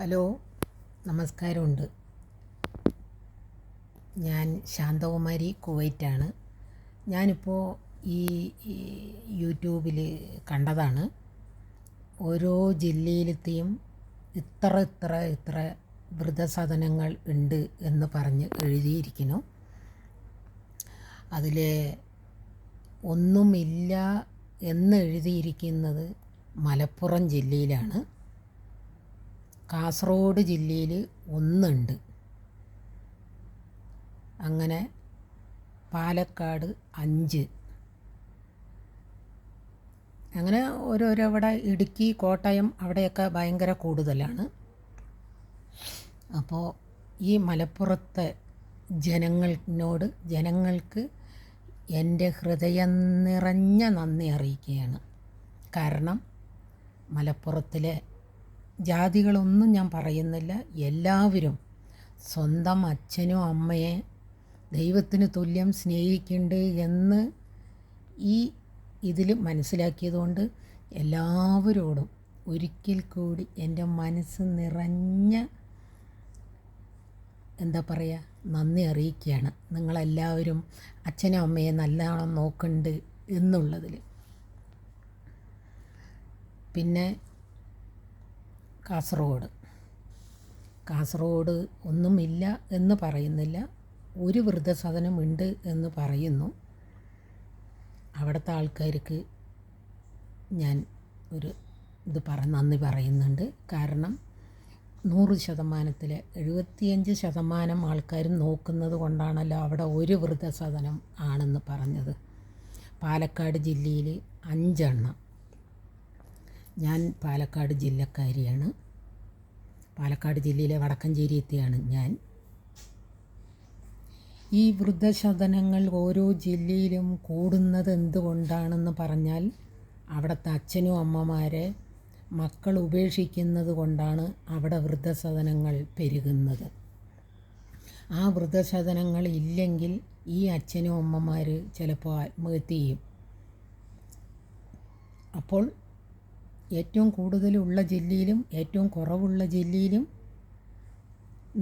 Hello, നമസ്കാരമുണ്ട്. ഞാൻ ശാന്തകുമാരി, കുവൈറ്റാണ്. ഞാനിപ്പോൾ ഈ യൂട്യൂബിൽ കണ്ടതാണ്, ഓരോ ജില്ലയിലത്തെയും ഇത്ര വൃദ്ധസദനങ്ങൾ ഉണ്ട് എന്ന് പറഞ്ഞ് എഴുതിയിരിക്കുന്നു. അതിൽ ഒന്നുമില്ല എന്ന് എഴുതിയിരിക്കുന്നത് മലപ്പുറം ജില്ലയിലാണ്. കാസർഗോഡ് ജില്ലയിൽ ഒന്നുണ്ട്. അങ്ങനെ പാലക്കാട് 5, അങ്ങനെ ഓരോരോ അവിടെ ഇടുക്കി, കോട്ടയം അവിടെയൊക്കെ ഭയങ്കര കൂടുതലാണ്. അപ്പോൾ ഈ മലപ്പുറത്തെ ജനങ്ങൾക്ക് എൻ്റെ ഹൃദയം നിറഞ്ഞ നന്ദി അറിയിക്കുകയാണ്. കാരണം മലപ്പുറത്തിലെ ജാതികളൊന്നും ഞാൻ പറയുന്നില്ല, എല്ലാവരും സ്വന്തം അച്ഛനും അമ്മയെ ദൈവത്തിന് തുല്യം സ്നേഹിക്കുന്നുണ്ട് എന്ന് ഇതിൽ മനസ്സിലാക്കിയതുകൊണ്ട് എല്ലാവരോടും ഒരിക്കൽ കൂടി എൻ്റെ മനസ്സ് നിറഞ്ഞ നന്ദി അറിയിക്കുകയാണ്. നിങ്ങളെല്ലാവരും അച്ഛനും അമ്മയെ നല്ലോണം നോക്കുന്നുണ്ട് എന്നുള്ളതിൽ. പിന്നെ കാസർഗോഡ് ഒന്നുമില്ല എന്ന് പറയുന്നില്ല, ഒരു വൃദ്ധസദനമുണ്ട് എന്ന് പറയുന്നു. അവിടുത്തെ ആൾക്കാർക്ക് ഞാൻ നന്ദി പറയുന്നുണ്ട്. കാരണം 100%-ൽ 75% ആൾക്കാരും നോക്കുന്നത് കൊണ്ടാണല്ലോ അവിടെ ഒരു വൃദ്ധസദനം ആണെന്ന് പറഞ്ഞത്. പാലക്കാട് ജില്ലയിൽ 5 എണ്ണം. ഞാൻ പാലക്കാട് ജില്ലക്കാരിയാണ്. പാലക്കാട് ജില്ലയിലെ വടക്കഞ്ചേരിയെത്തിയാണ് ഞാൻ. ഈ വൃദ്ധസദനങ്ങൾ ഓരോ ജില്ലയിലും കൂടുന്നത് എന്തുകൊണ്ടാണെന്ന് പറഞ്ഞാൽ, അവിടുത്തെ അച്ഛനും അമ്മമാരെ മക്കൾ ഉപേക്ഷിക്കുന്നത് കൊണ്ടാണ് അവിടെ വൃദ്ധസദനങ്ങൾ പെരുകുന്നത്. ആ വൃദ്ധസദനങ്ങൾ ഇല്ലെങ്കിൽ ഈ അച്ഛനും അമ്മമാർ ചിലപ്പോൾ ആത്മഹത്യ ചെയ്യും. അപ്പോൾ ഏറ്റവും കൂടുതലുള്ള ജില്ലയിലും ഏറ്റവും കുറവുള്ള ജില്ലയിലും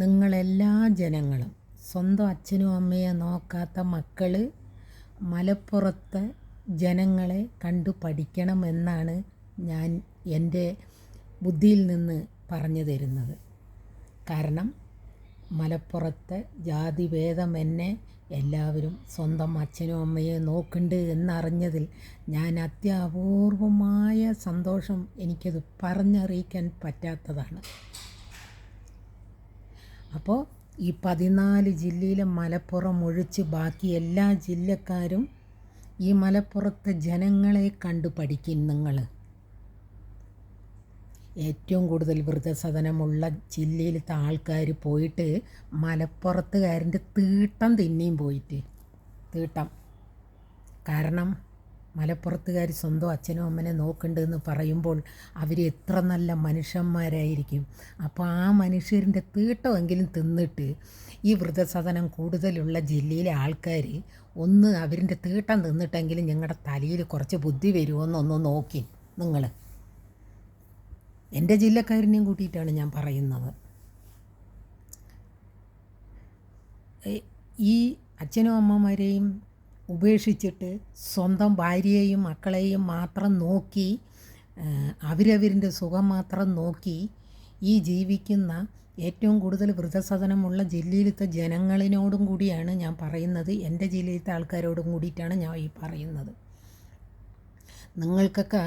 നിങ്ങളെല്ലാ ജനങ്ങളും സ്വന്തം അച്ഛനും അമ്മയെ നോക്കാത്ത മക്കൾ മലപ്പുറത്തെ ജനങ്ങളെ കണ്ടു പഠിക്കണമെന്നാണ് ഞാൻ എൻ്റെ ബുദ്ധിയിൽ നിന്ന് പറഞ്ഞു തരുന്നത്. കാരണം മലപ്പുറത്തെ ജാതിഭേദം എന്നെ എല്ലാവരും സ്വന്തം അച്ഛനും അമ്മയെ നോക്കുന്നുണ്ട് എന്നറിഞ്ഞതിൽ ഞാൻ അത്യപൂർവമായ സന്തോഷം, എനിക്കത് പറഞ്ഞറിയിക്കാൻ പറ്റാത്തതാണ്. അപ്പോൾ ഈ 14 ജില്ലയിലെ മലപ്പുറം ഒഴിച്ച് ബാക്കി എല്ലാ ജില്ലക്കാരും ഈ മലപ്പുറത്തെ ജനങ്ങളെ കണ്ടു പഠിക്കും. നിങ്ങൾ ഏറ്റവും കൂടുതൽ വൃദ്ധസദനമുള്ള ജില്ലയിലത്തെ ആൾക്കാർ പോയിട്ട് മലപ്പുറത്തുകാരൻ്റെ തീട്ടം തിന്നിയും തീട്ടം. കാരണം മലപ്പുറത്തുകാർ സ്വന്തം അച്ഛനും അമ്മനെ നോക്കുന്നുണ്ടെന്ന് പറയുമ്പോൾ അവർ എത്ര നല്ല മനുഷ്യന്മാരായിരിക്കും. അപ്പോൾ ആ മനുഷ്യരിൻ്റെ തീട്ടമെങ്കിലും തിന്നിട്ട് ഈ വൃദ്ധസദനം കൂടുതലുള്ള ജില്ലയിലെ ആൾക്കാർ ഒന്ന് അവരിൻ്റെ തീട്ടം തിന്നിട്ടെങ്കിലും ഞങ്ങളുടെ തലയിൽ കുറച്ച് ബുദ്ധി വരുമോയെന്നൊന്ന് നോക്കി നിങ്ങൾ. എൻ്റെ ജില്ലക്കാരനെയും കൂട്ടിയിട്ടാണ് ഞാൻ പറയുന്നത്. ഈ അച്ഛനും അമ്മമാരെയും ഉപേക്ഷിച്ചിട്ട് സ്വന്തം ഭാര്യയെയും മക്കളെയും മാത്രം നോക്കി, അവരവരിൻ്റെ സുഖം മാത്രം നോക്കി ഈ ജീവിക്കുന്ന ഏറ്റവും കൂടുതൽ വൃദ്ധസദനമുള്ള ജില്ലയിലത്തെ ജനങ്ങളിനോടും കൂടിയാണ് ഞാൻ പറയുന്നത്. എൻ്റെ ജില്ലയിലത്തെ ആൾക്കാരോടും കൂടിയിട്ടാണ് ഞാൻ ഈ പറയുന്നത്. നിങ്ങൾക്കൊക്കെ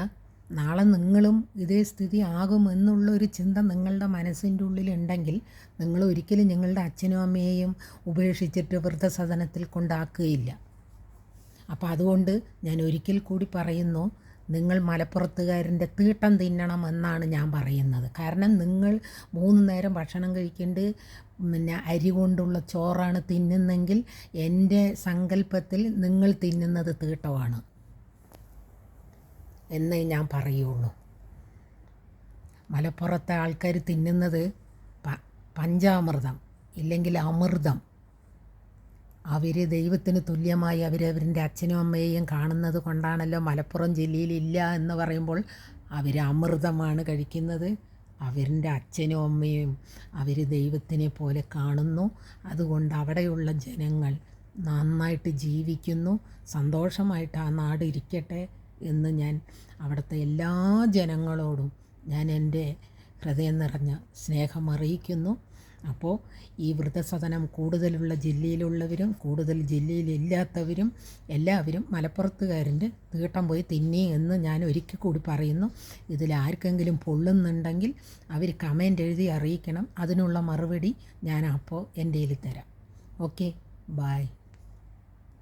നാളെ നിങ്ങളും ഇതേ സ്ഥിതി ആകുമെന്നുള്ളൊരു ചിന്ത നിങ്ങളുടെ മനസ്സിൻ്റെ ഉള്ളിലുണ്ടെങ്കിൽ നിങ്ങൾ ഒരിക്കലും നിങ്ങളുടെ അച്ഛനും അമ്മയെയും ഉപേക്ഷിച്ചിട്ട് വൃദ്ധസദനത്തിൽ കൊണ്ടാക്കുകയില്ല. അപ്പോൾ അതുകൊണ്ട് ഞാൻ ഒരിക്കൽ കൂടി പറയുന്നു, നിങ്ങൾ മലപ്പുറത്തുകാരൻ്റെ തീട്ടം തിന്നണമെന്നാണ് ഞാൻ പറയുന്നത്. കാരണം നിങ്ങൾ 3 നേരം ഭക്ഷണം കഴിക്കേണ്ട അരി കൊണ്ടുള്ള ചോറാണ് തിന്നുന്നെങ്കിൽ എൻ്റെ സങ്കല്പത്തിൽ നിങ്ങൾ തിന്നുന്നത് തീട്ടമാണ് എന്നേ ഞാൻ പറയുള്ളൂ. മലപ്പുറത്തെ ആൾക്കാർ തിന്നുന്നത് പഞ്ചാമൃതം ഇല്ലെങ്കിൽ അമൃതം. അവർ ദൈവത്തിന് തുല്യമായി അവരവരിൻ്റെ അച്ഛനും അമ്മയെയും കാണുന്നത് കൊണ്ടാണല്ലോ മലപ്പുറം ജില്ലയിൽ ഇല്ല എന്ന് പറയുമ്പോൾ അവർ അമൃതമാണ് കഴിക്കുന്നത്. അവരുടെ അച്ഛനും അമ്മയും അവർ ദൈവത്തിനെ പോലെ കാണുന്നു. അതുകൊണ്ട് അവിടെയുള്ള ജനങ്ങൾ നന്നായിട്ട് ജീവിക്കുന്നു. സന്തോഷമായിട്ട് ആ നാട് ഇരിക്കട്ടെ എന്ന് ഞാൻ അവിടുത്തെ എല്ലാ ജനങ്ങളോടും ഞാൻ എൻ്റെ ഹൃദയം നിറഞ്ഞ സ്നേഹം അറിയിക്കുന്നു. അപ്പോൾ ഈ വൃദ്ധസദനം കൂടുതലുള്ള ജില്ലയിലുള്ളവരും കൂടുതൽ ജില്ലയിലില്ലാത്തവരും എല്ലാവരും മലപ്പുറത്തുകാരൻ്റെ തീട്ടം പോയി തിന്നി എന്ന് ഞാൻ ഒരിക്കൽ കൂടി പറയുന്നു. ഇതിൽ ആർക്കെങ്കിലും പൊള്ളുന്നുണ്ടെങ്കിൽ അവർ കമൻ്റ് എഴുതി അറിയിക്കണം. അതിനുള്ള മറുപടി ഞാൻ അപ്പോൾ എൻ്റെ കയ്യിൽ തരാം. Okay, by.